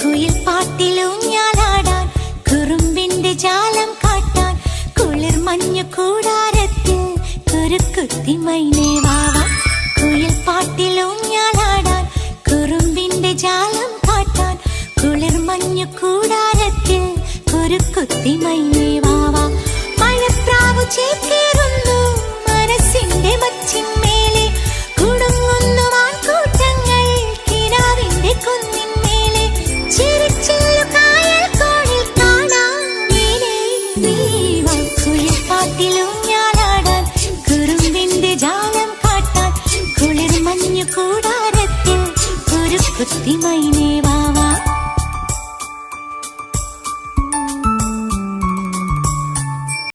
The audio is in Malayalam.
കുയിൽ പാട്ടിലൂഞ്ഞാലാടാൻ കുറുമ്പിന്റെ ജാലം കാട്ടാൻ കുളിർ മഞ്ഞു കൂടാരത്തിൽ കുരുക്കുത്തി മൈനേ വാവാ. കുയിൽ പാട്ടിലൂഞ്ഞാലാടാൻ കുറുമ്പിന്റെ ജാലം കാട്ടാൻ കുളിർ മഞ്ഞു കൂടാരത്തിൽ കുരുക്കുത്തി മൈനേ വാവാ. മഴപ്രാവു ചേക്കേറുന്നു മനസ്സിന്റെ മച്ചിന്മേലെ കുടുങ്ങുന്നു വാൻകൂട്ടങ്ങൾ കിനാവിന്റെ കുന്നിന്മേലെ. ചിരിച്ചില്ലു കായൽ കോണിൽ കാണാം കുയിൽ പാട്ടിലൂഞ്ഞാലാടാൻ കുറുമ്പിന്റെ ജാലം കാട്ടാൻ കുളിർ മഞ്ഞു കൂടാരത്തിൽ കുരുക്കുത്തി മൈനേ.